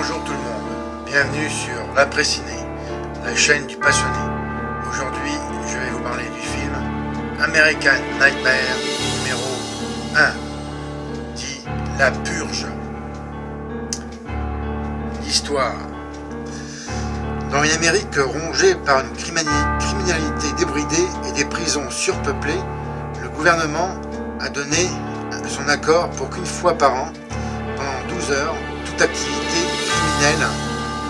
Bonjour tout le monde, bienvenue sur l'Après-Ciné, la chaîne du passionné. Aujourd'hui, je vais vous parler du film American Nightmare numéro 1, dit La Purge. L'histoire. Dans une Amérique rongée par une criminalité débridée et des prisons surpeuplées, le gouvernement a donné son accord pour qu'une fois par an, pendant 12 heures, toute activité criminelle,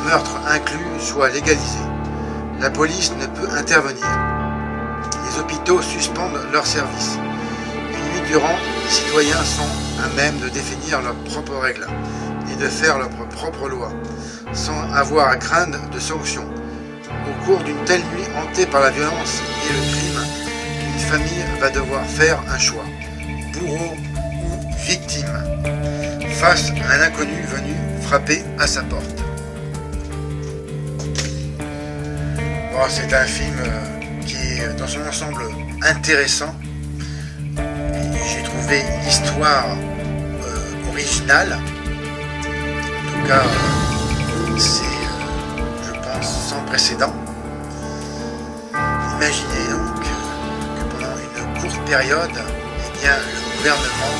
meurtre inclus, soit légalisée. La police ne peut intervenir. Les hôpitaux suspendent leurs services. Une nuit durant, les citoyens sont à même de définir leurs propres règles et de faire leurs propres lois, sans avoir à craindre de sanctions. Au cours d'une telle nuit hantée par la violence et le crime, une famille va devoir faire un choix, bourreau ou victime, face à un inconnu venu frapper à sa porte. Bon, c'est un film qui est dans son ensemble intéressant. J'ai trouvé l'histoire originale. En tout cas, c'est, je pense, sans précédent. Imaginez donc que pendant une courte période, eh bien, le gouvernement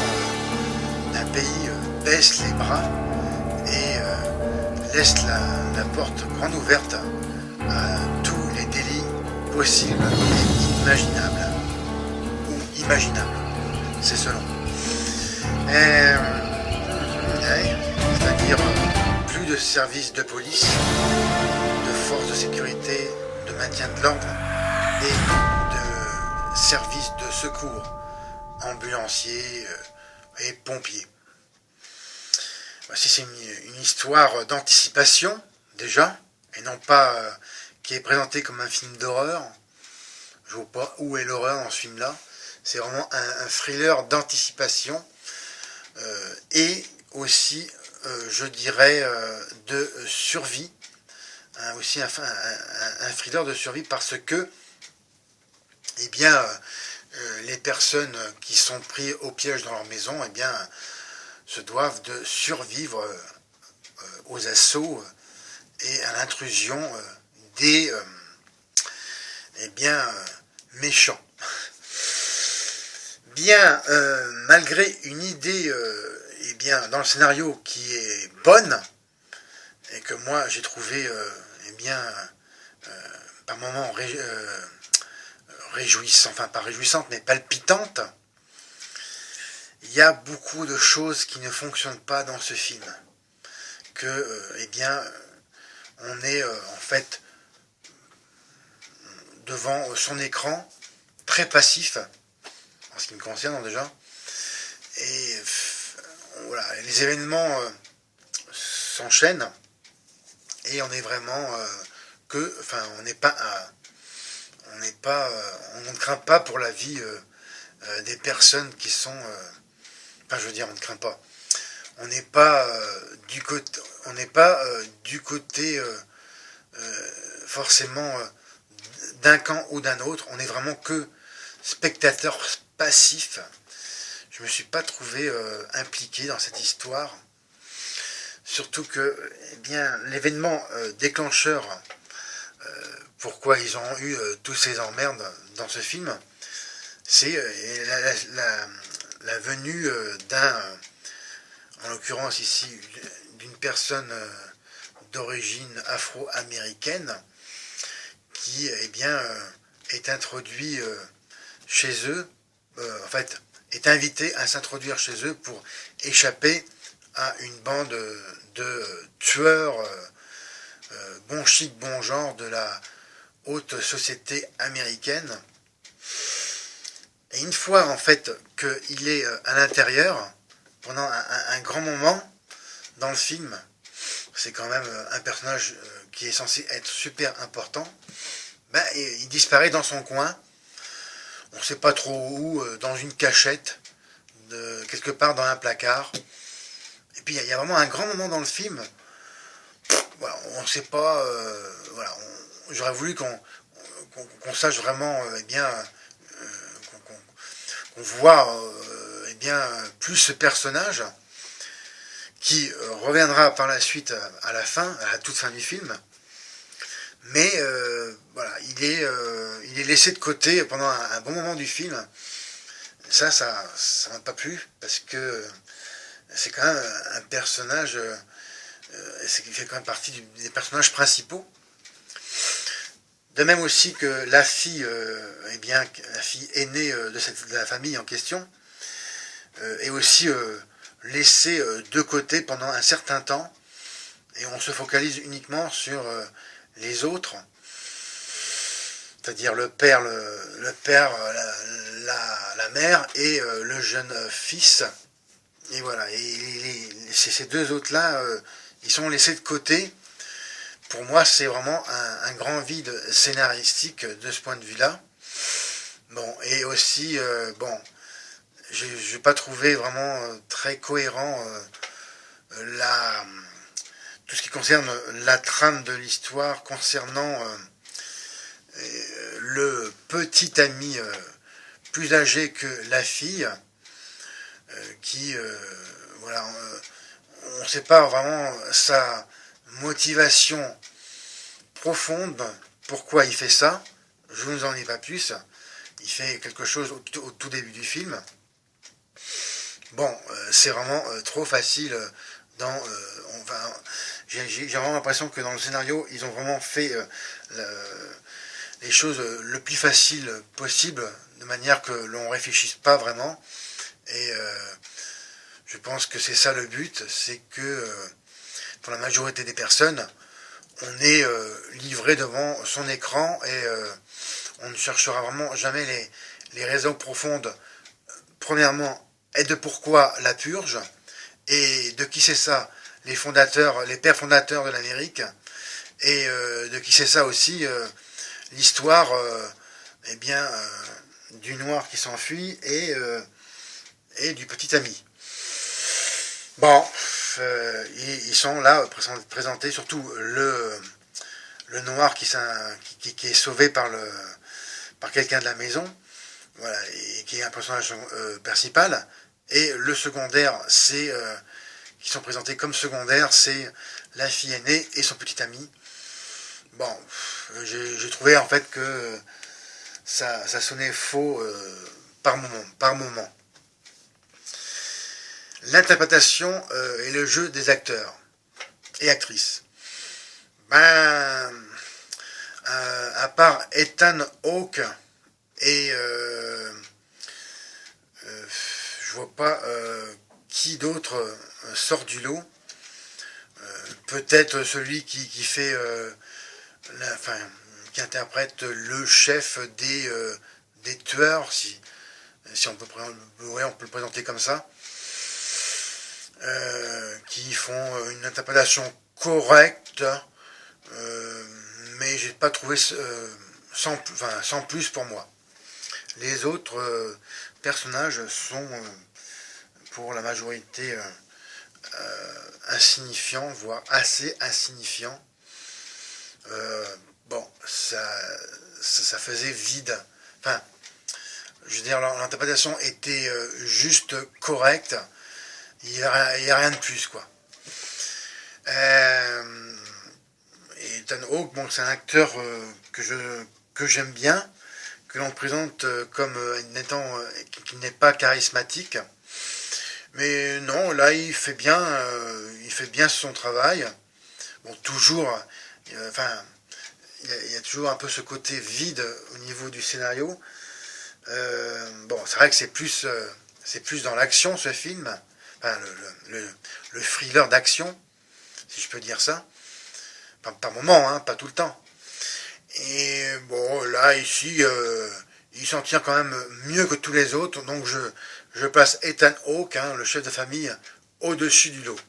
d'un pays baisse les bras et laisse la porte grande ouverte à tous les délits possibles et imaginables. Ou imaginables, c'est selon. C'est-à-dire plus de services de police, de forces de sécurité, de maintien de l'ordre et de services de secours, ambulanciers et pompiers. Voici, c'est une histoire d'anticipation, déjà, et non pas qui est présentée comme un film d'horreur. Je ne vois pas où est l'horreur dans ce film-là. C'est vraiment un thriller d'anticipation et aussi, je dirais, de survie. Aussi un thriller de survie parce que, eh bien, les personnes qui sont prises au piège dans leur maison, eh bien, se doivent de survivre aux assauts et à l'intrusion des méchants. Bien, malgré une idée dans le scénario qui est bonne et que moi j'ai trouvé par moments réjouissante, enfin pas réjouissante mais palpitante, il y a beaucoup de choses qui ne fonctionnent pas dans ce film. On est en fait devant son écran très passif en ce qui me concerne déjà, et voilà, les événements s'enchaînent et on est vraiment on ne craint pas pour la vie des personnes qui sont on ne craint pas. On n'est pas du côté forcément d'un camp ou d'un autre. On est vraiment que spectateur passif. Je ne me suis pas trouvé impliqué dans cette histoire. Surtout que l'événement déclencheur, pourquoi ils ont eu tous ces emmerdes dans ce film, c'est la venue en l'occurrence ici, d'une personne d'origine afro-américaine qui est introduit chez eux, est invité à s'introduire chez eux pour échapper à une bande de tueurs bon chic, bon genre de la haute société américaine. Et une fois en fait qu'il est à l'intérieur, pendant un grand moment dans le film, c'est quand même un personnage qui est censé être super important, il disparaît dans son coin, on ne sait pas trop où, dans une cachette, quelque part dans un placard. Et puis il y a vraiment un grand moment dans le film, voilà, on ne sait pas, j'aurais voulu qu'on sache vraiment, qu'on voit plus ce personnage qui reviendra par la suite à la fin, à la toute fin du film. Mais voilà, il est laissé de côté pendant un bon moment du film. Ça m'a pas plu, parce que c'est quand même un personnage, qui fait quand même partie des personnages principaux. De même aussi que la fille, la fille aînée de la famille en question, est aussi laissée de côté pendant un certain temps, et on se focalise uniquement sur les autres, c'est-à-dire le père, la mère et le jeune fils. Et voilà, et ces deux autres-là, ils sont laissés de côté. Pour moi, c'est vraiment un grand vide scénaristique de ce point de vue-là. Bon, et aussi, je n'ai pas trouvé vraiment très cohérent tout ce qui concerne la trame de l'histoire concernant le petit ami plus âgé que la fille, qui, voilà, on ne sait pas vraiment sa motivation profonde, pourquoi il fait ça. Je ne vous en dis pas plus. Il fait quelque chose au tout début du film. Bon, c'est vraiment trop facile j'ai vraiment l'impression que dans le scénario, ils ont vraiment fait les choses le plus facile possible, de manière que l'on ne réfléchisse pas vraiment. Et je pense que c'est ça le but, c'est que pour la majorité des personnes, on est livré devant son écran, et on ne cherchera vraiment jamais les raisons profondes. Premièrement, et de pourquoi la purge, et de qui c'est ça, les pères fondateurs de l'Amérique, et de qui c'est ça aussi l'histoire du noir qui s'enfuit, et du petit ami. Bon, ils sont là présentés, surtout le noir qui est sauvé par quelqu'un de la maison, voilà, et qui est un personnage principal, et le secondaire, qui sont présentés comme secondaires, c'est la fille aînée et son petit ami. Bon, j'ai trouvé en fait que ça sonnait faux par moment. L'interprétation et le jeu des acteurs et actrices. À part Ethan Hawke, et je vois pas qui d'autre sort du lot. Peut-être celui qui fait qui interprète le chef des tueurs, si on peut le présenter comme ça, qui font une interprétation correcte, mais j'ai pas trouvé sans plus pour moi. Les autres personnages sont pour la majorité insignifiants, voire assez insignifiants. Ça faisait vide. Enfin, je veux dire, l'interprétation était juste correcte. Il n'y a rien de plus, quoi. Et Ethan Hawke, bon, c'est un acteur que j'aime bien, que l'on présente comme qui n'est pas charismatique. Mais non, là, il fait bien son travail. Bon, toujours, il y a toujours un peu ce côté vide au niveau du scénario. C'est vrai que c'est plus dans l'action, ce film. Enfin, le thriller d'action, si je peux dire ça. Par moment, hein, pas tout le temps. Et bon, là, ici, il s'en tient quand même mieux que tous les autres. Donc, je place Ethan Hawke, hein, le chef de famille, au-dessus du lot.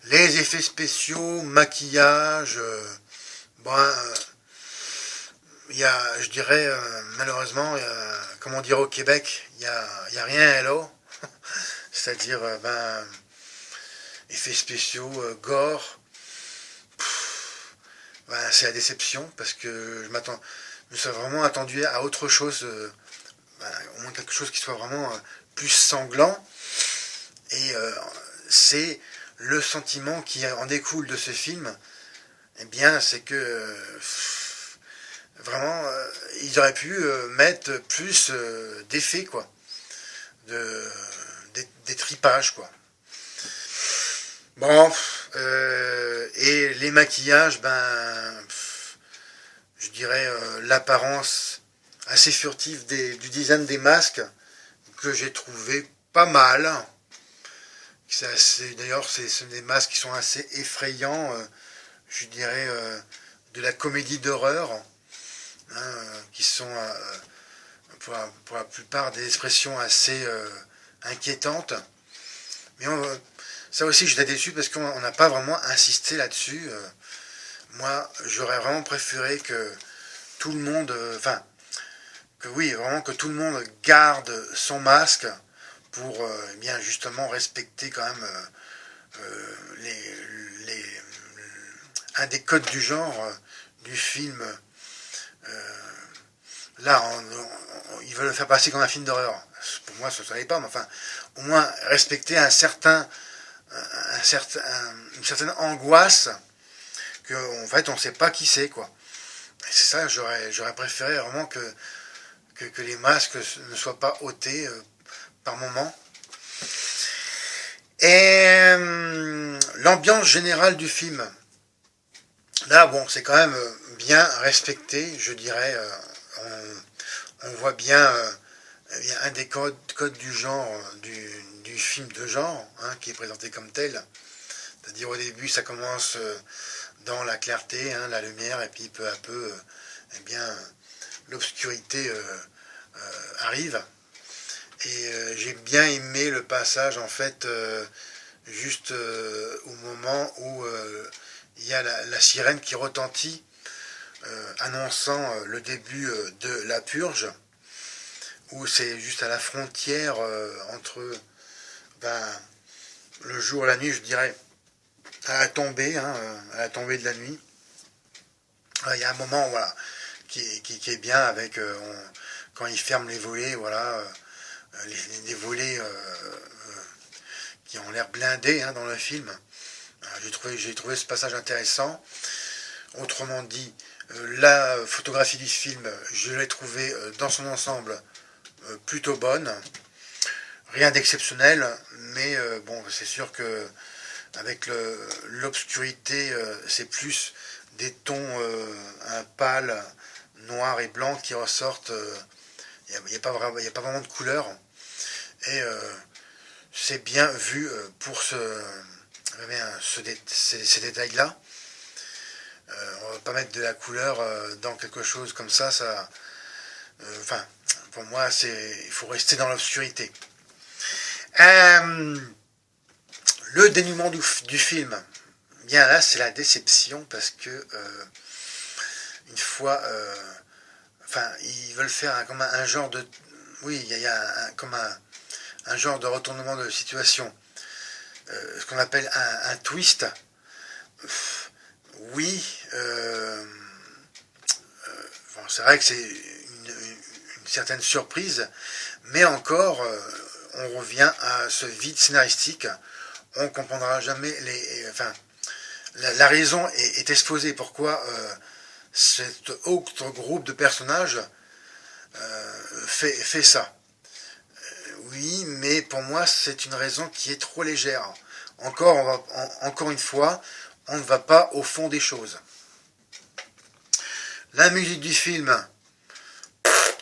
Les effets spéciaux, maquillage, il y a, je dirais, malheureusement, comme on dirait au Québec, il y a rien hello. C'est-à-dire, effets spéciaux, gore. C'est la déception, parce que je me suis vraiment attendu à autre chose, au moins quelque chose qui soit vraiment plus sanglant. Et c'est le sentiment qui en découle de ce film, eh bien, c'est que vraiment, ils auraient pu mettre plus d'effets, quoi, des tripages, quoi. Bon, et les maquillages, ben, je dirais l'apparence assez furtive du design des masques, que j'ai trouvé pas mal. D'ailleurs, c'est des masques qui sont assez effrayants, je dirais, de la comédie d'horreur, hein, qui sont, pour la plupart, des expressions assez inquiétantes. Mais ça aussi, j'étais déçu parce qu'on n'a pas vraiment insisté là-dessus. Moi, j'aurais vraiment préféré que tout le monde, vraiment que tout le monde garde son masque pour bien justement respecter quand même un des codes du genre du film. Là, ils veulent le faire passer comme un film d'horreur. Pour moi, ça ne savait pas, mais enfin, au moins respecter une certaine angoisse que, en fait, on ne sait pas qui c'est, quoi. Et c'est ça, j'aurais préféré vraiment que les masques ne soient pas ôtés par moment. Et l'ambiance générale du film, là, bon, c'est quand même bien respecté, je dirais. On voit bien un des codes du genre, du film de genre, hein, qui est présenté comme tel. C'est-à-dire au début, ça commence dans la clarté, hein, la lumière, et puis peu à peu, eh bien, l'obscurité arrive. Et j'ai bien aimé le passage, en fait, juste au moment où il y a la sirène qui retentit, annonçant le début de la purge, où c'est juste à la frontière entre le jour et la nuit, je dirais, à la tombée de la nuit. Il y a un moment, voilà, qui est bien avec quand ils ferment les volets, voilà, les volets qui ont l'air blindés, hein, dans le film. J'ai trouvé ce passage intéressant. Autrement dit, la photographie du film, je l'ai trouvée dans son ensemble plutôt bonne. Rien d'exceptionnel, mais bon, c'est sûr que avec l'obscurité, c'est plus des tons un pâle, noir et blanc qui ressortent. Il n'y a pas vraiment de couleur. Et c'est bien vu pour ces détails-là. On ne va pas mettre de la couleur dans quelque chose comme ça. Pour moi, il faut rester dans l'obscurité. Le dénouement du film, bien là, c'est la déception parce que une fois, ils veulent faire comme un genre de, oui, il y a comme un genre de retournement de situation, ce qu'on appelle un twist. Oui, c'est vrai que c'est une certaine surprise, mais encore, on revient à ce vide scénaristique. On ne comprendra jamais la raison est exposée. Pourquoi cet autre groupe de personnages fait ça. Oui, mais pour moi, c'est une raison qui est trop légère. Encore une fois, on ne va pas au fond des choses. La musique du film,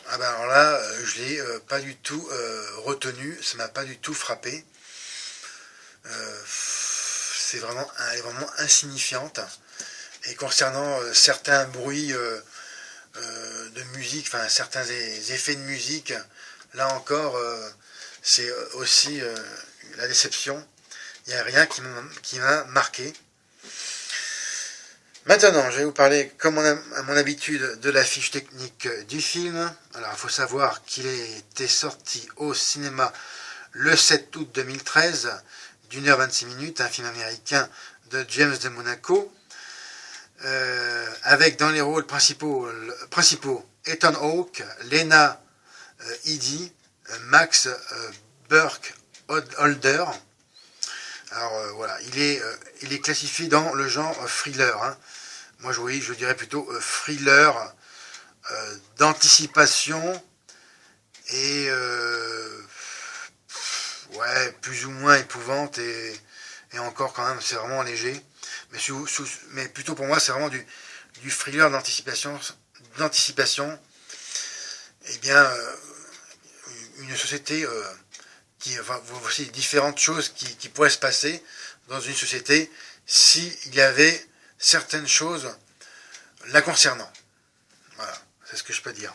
alors là, je l'ai pas du tout retenu, ça m'a pas du tout frappé. Elle est vraiment insignifiante. Et concernant certains bruits de musique, certains effets de musique, là encore, c'est aussi la déception. Il n'y a rien qui m'a marqué. Maintenant, je vais vous parler, comme à mon habitude, de la fiche technique du film. Alors, il faut savoir qu'il était sorti au cinéma le 7 août 2013, d'1h26, un film américain de James de Monaco, avec dans les rôles principaux Ethan Hawke, Lena Headey, Max Burkholder. Alors Alors voilà, il est classifié dans le genre thriller. Hein. Moi je dirais plutôt thriller d'anticipation et ouais, plus ou moins épouvante et encore quand même c'est vraiment léger. Mais plutôt pour moi c'est vraiment du thriller d'anticipation. Eh bien, une société voici différentes choses qui pourraient se passer dans une société s'il y avait certaines choses la concernant. Voilà, c'est ce que je peux dire.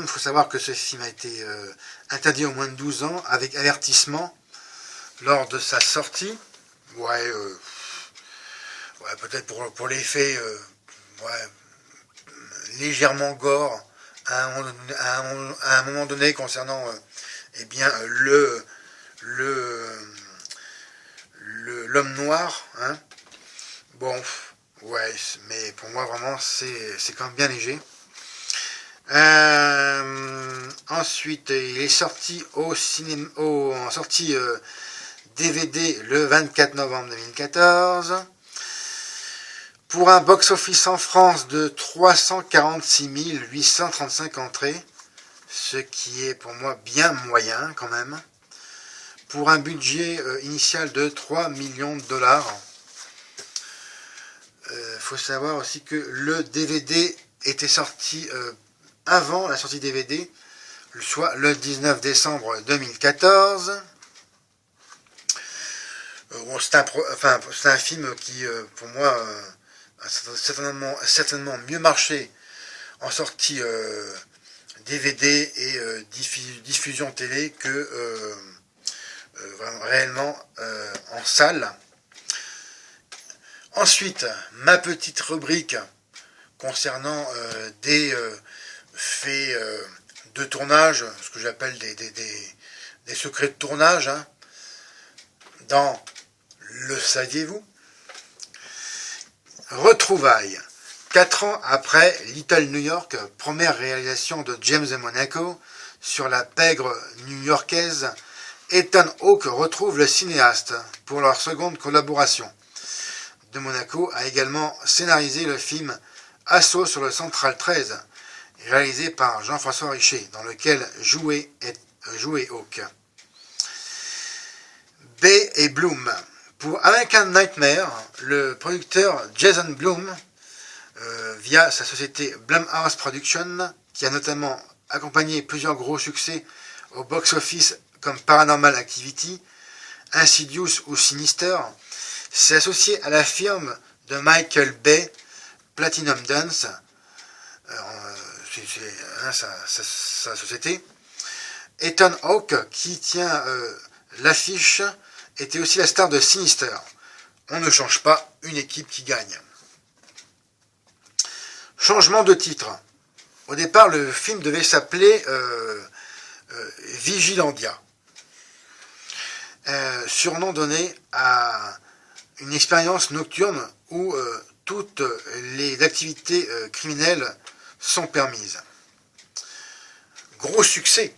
Faut savoir que ce film a été interdit aux moins de 12 ans avec avertissement lors de sa sortie. Ouais, peut-être pour l'effet légèrement gore à un moment donné concernant eh bien l'homme noir. Hein. Bon, ouais, mais pour moi vraiment c'est quand même bien léger. Ensuite, il est sorti au cinéma, en sortie DVD le 24 novembre 2014 pour un box-office en France de 346 835 entrées, ce qui est pour moi bien moyen quand même, pour un budget initial de 3 millions de dollars. Faut savoir aussi que le DVD était sorti avant la sortie DVD, soit le 19 décembre 2014. C'est un film qui, pour moi, a certainement mieux marché en sortie DVD et diffusion télé que réellement en salle. Ensuite, ma petite rubrique concernant des faits de tournage, ce que j'appelle des secrets de tournage, hein, dans Le saviez-vous ? Retrouvailles. 4 ans après Little New York, première réalisation de James de Monaco sur la pègre new-yorkaise, Ethan Hawke retrouve le cinéaste pour leur seconde collaboration. De Monaco a également scénarisé le film Assaut sur le Central 13, réalisé par Jean-François Richer, dans lequel jouait Hawke. Bay et Bloom. Pour American Nightmare, le producteur Jason Blum, via sa société Blumhouse Productions, qui a notamment accompagné plusieurs gros succès au box-office comme Paranormal Activity, Insidious ou Sinister, s'est associé à la firme de Michael Bay, Platinum Dance, sa société. Ethan Hawke, qui tient l'affiche, était aussi la star de Sinister. On ne change pas une équipe qui gagne. Changement de titre. Au départ, le film devait s'appeler Vigilandia, surnom donné à une expérience nocturne où toutes les activités criminelles sont permises. Gros succès.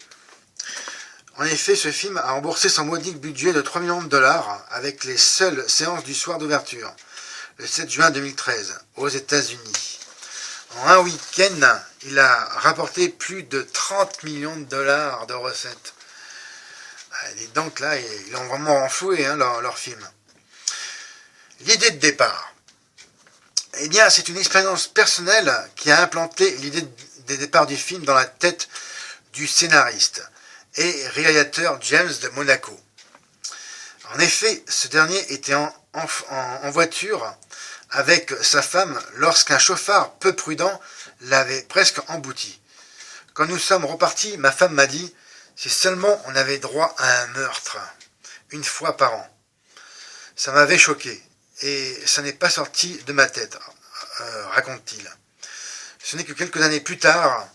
En effet, ce film a remboursé son modique budget de 3 millions de dollars avec les seules séances du soir d'ouverture, le 7 juin 2013, aux États-Unis. En un week-end, il a rapporté plus de 30 millions de dollars de recettes. Donc là, ils ont vraiment renfloué leur film. L'idée de départ. Eh bien, c'est une expérience personnelle qui a implanté l'idée de départ du film dans la tête du scénariste et réalisateur James de Monaco. En effet, ce dernier était en voiture avec sa femme lorsqu'un chauffard peu prudent l'avait presque embouti. Quand nous sommes repartis, ma femme m'a dit « Si seulement on avait droit à un meurtre, une fois par an. » Ça m'avait choqué, et ça n'est pas sorti de ma tête, raconte-t-il. Ce n'est que quelques années plus tard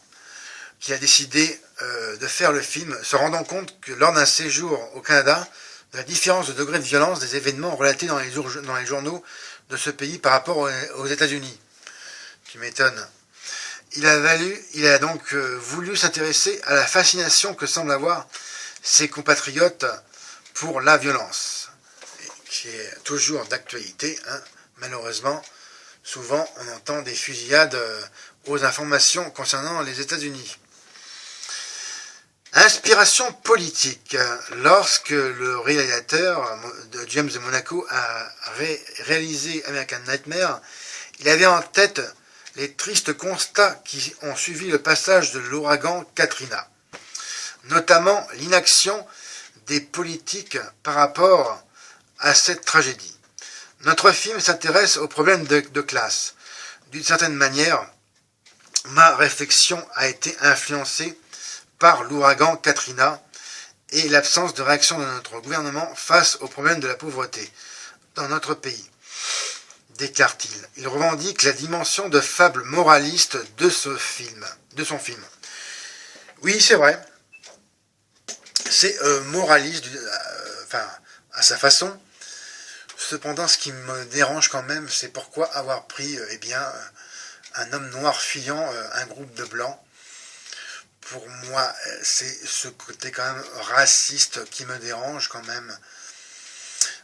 qu'il a décidé de faire le film, se rendant compte que lors d'un séjour au Canada, de la différence de degré de violence des événements relatés dans les journaux de ce pays par rapport aux États-Unis. Tu m'étonnes. Il a donc voulu s'intéresser à la fascination que semblent avoir ses compatriotes pour la violence, qui est toujours d'actualité, hein. Malheureusement, souvent on entend des fusillades aux informations concernant les États-Unis. Inspiration politique. Lorsque le réalisateur de James de Monaco a réalisé American Nightmare, il avait en tête les tristes constats qui ont suivi le passage de l'ouragan Katrina, notamment l'inaction des politiques par rapport à cette tragédie. Notre film s'intéresse aux problèmes de classe. D'une certaine manière, ma réflexion a été influencée par l'ouragan Katrina et l'absence de réaction de notre gouvernement face au problème de la pauvreté dans notre pays, déclare-t-il. Il revendique la dimension de fable moraliste de son film. Oui, c'est vrai. C'est moraliste, à sa façon. Cependant, ce qui me dérange quand même, c'est pourquoi avoir pris un homme noir fuyant un groupe de blancs. Pour moi, c'est ce côté quand même raciste qui me dérange quand même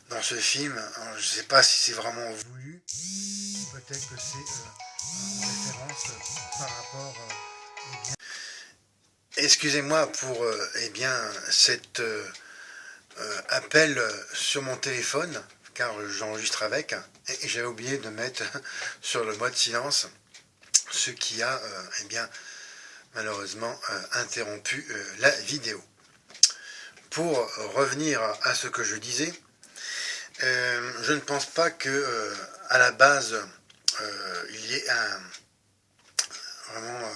dans ce film. Alors, je ne sais pas si c'est vraiment voulu, ou peut-être que c'est en référence par rapport... Excusez-moi pour cet appel sur mon téléphone, car j'enregistre avec, et j'avais oublié de mettre sur le mode silence, ce qui a malheureusement interrompu la vidéo. Pour revenir à ce que je disais, je ne pense pas que à la base il y ait vraiment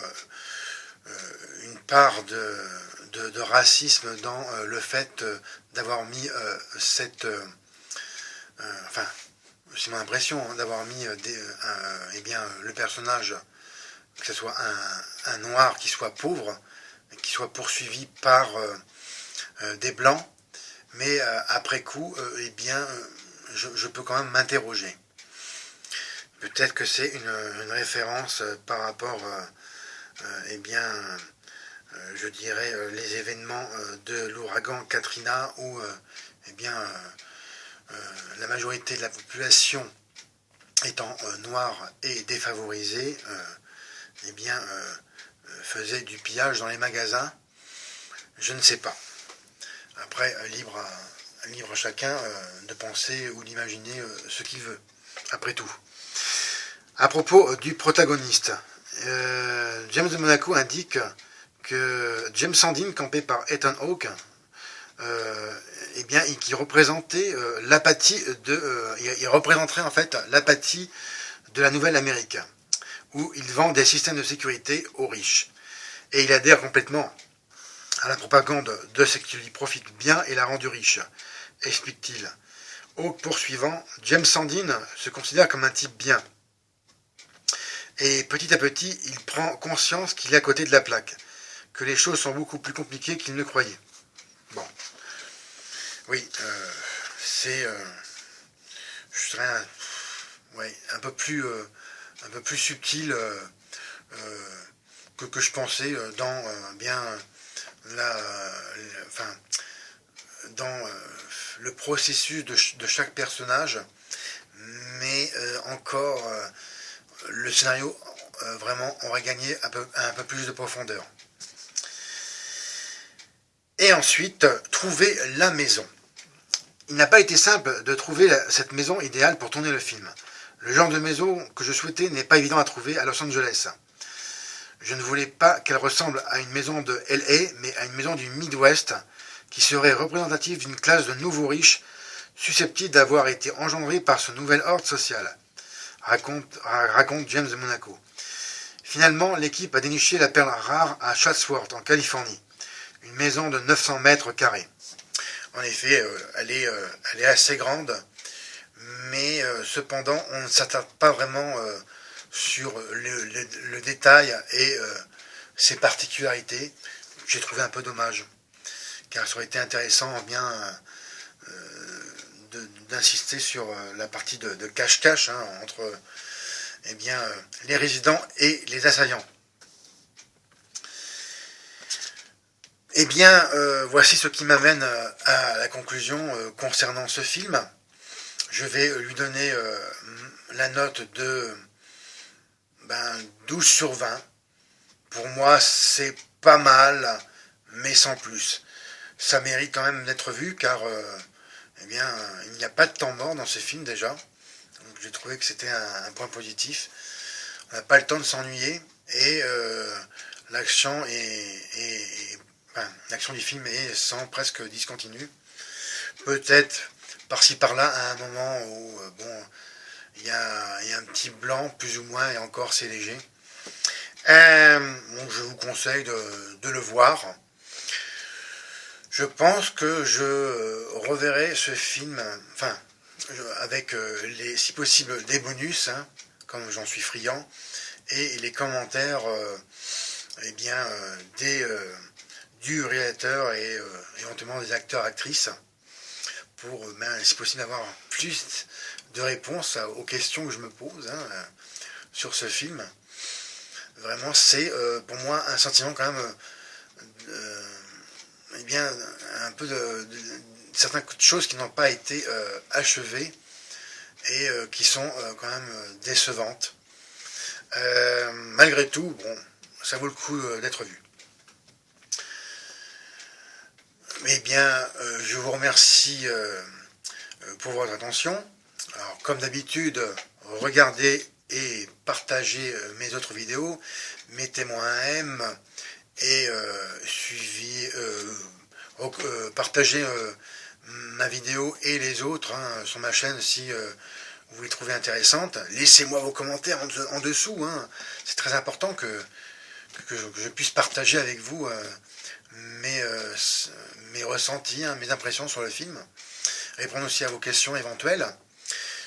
une part de racisme dans le fait d'avoir mis c'est mon impression, d'avoir mis le personnage, que ce soit un noir qui soit pauvre, qui soit poursuivi par des blancs, mais après coup, je peux quand même m'interroger. Peut-être que c'est une référence par rapport, je dirais, les événements de l'ouragan Katrina, où la majorité de la population étant noire et défavorisée, faisait du pillage dans les magasins. Je ne sais pas. Après, libre à chacun de penser ou d'imaginer ce qu'il veut, après tout. À propos du protagoniste, James de Monaco indique que James Sandin, campé par Ethan Hawke, qui représentait l'apathie il représenterait en fait l'apathie de la nouvelle Amérique, où il vend des systèmes de sécurité aux riches. Et il adhère complètement à la propagande de ce qui lui profite bien et la rend riche, explique-t-il. Hawke poursuivant, James Sandin se considère comme un type bien. Et petit à petit, il prend conscience qu'il est à côté de la plaque, que les choses sont beaucoup plus compliquées qu'il ne croyait. Bon. Oui, c'est... je dirais un peu plus subtil que je pensais dans dans le processus de chaque personnage, mais encore le scénario vraiment aurait gagné un peu plus de profondeur. Et ensuite, trouver la maison. Il n'a pas été simple de trouver cette maison idéale pour tourner le film. Le genre de maison que je souhaitais n'est pas évident à trouver à Los Angeles. Je ne voulais pas qu'elle ressemble à une maison de LA, mais à une maison du Midwest qui serait représentative d'une classe de nouveaux riches susceptibles d'avoir été engendrés par ce nouvel ordre social, raconte James de Monaco. Finalement, l'équipe a déniché la perle rare à Chatsworth, en Californie, une maison de 900 mètres carrés. En effet, elle est assez grande, mais cependant, on ne s'attarde pas vraiment sur le détail et ses particularités. J'ai trouvé un peu dommage, car ça aurait été intéressant d'insister sur la partie de cache-cache entre les résidents et les assaillants. Eh bien, voici ce qui m'amène à la conclusion concernant ce film. Je vais lui donner la note de 12 sur 20. Pour moi, c'est pas mal, mais sans plus. Ça mérite quand même d'être vu, car eh bien, il n'y a pas de temps mort dans ce film déjà. Donc j'ai trouvé que c'était un point positif. On n'a pas le temps de s'ennuyer, et l'action l'action du film est sans presque discontinue. Peut-être par-ci par-là à un moment où il y a un petit blanc plus ou moins, et encore c'est léger. Bon, je vous conseille de le voir. Je pense que je reverrai ce film, avec si possible des bonus, hein, comme j'en suis friand, et les commentaires du réalisateur et éventuellement des acteurs actrices, pour si possible avoir plus de réponses aux questions que je me pose sur ce film. Vraiment, c'est pour moi un sentiment quand même un peu de certaines choses qui n'ont pas été achevées, et qui sont quand même décevantes. Malgré tout, bon, ça vaut le coup d'être vu. Eh bien, je vous remercie pour votre attention. Alors, comme d'habitude, regardez et partagez mes autres vidéos, mettez-moi un M, et partagez ma vidéo et les autres sur ma chaîne si vous les trouvez intéressantes. Laissez-moi vos commentaires en dessous. C'est très important que je puisse partager avec vous mes ressentis, mes impressions sur le film. Répondre aussi à vos questions éventuelles.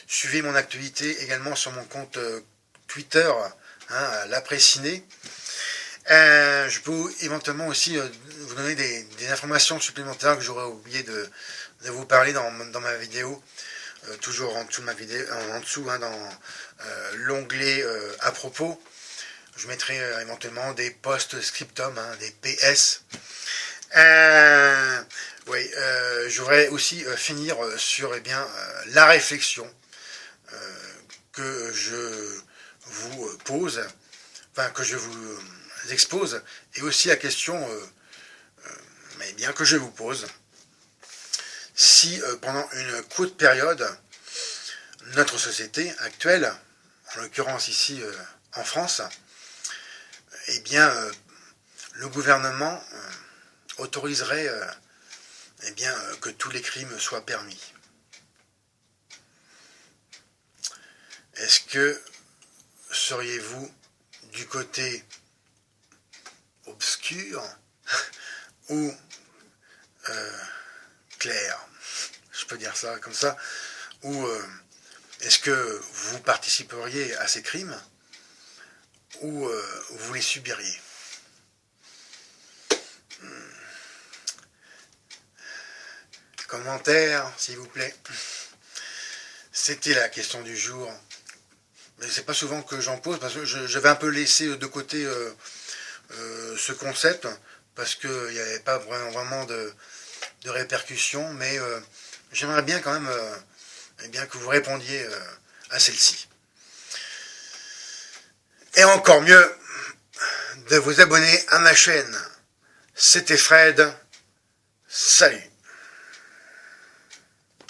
Suivez mon actualité également sur mon compte Twitter, l'après-ciné. Je peux éventuellement aussi vous donner des informations supplémentaires que j'aurais oublié de vous parler dans ma vidéo. Toujours en dessous de ma vidéo, dans l'onglet à propos. Je mettrai éventuellement des post-scriptum, des PS. Je voudrais aussi finir sur la réflexion que je vous pose, que je vous expose, et aussi la question que je vous pose. Si pendant une courte période, notre société actuelle, en l'occurrence ici en France, le gouvernement autoriserait que tous les crimes soient permis. Est-ce que seriez-vous du côté obscur ou clair, je peux dire ça comme ça, ou est-ce que vous participeriez à ces crimes, ou vous les subiriez? Commentaire, s'il vous plaît. C'était la question du jour. Mais c'est pas souvent que j'en pose, parce que j'avais un peu laissé de côté ce concept, parce qu'il n'y avait pas vraiment de répercussions, mais j'aimerais bien quand même que vous répondiez à celle-ci. Et encore mieux, de vous abonner à ma chaîne. C'était Fred. Salut.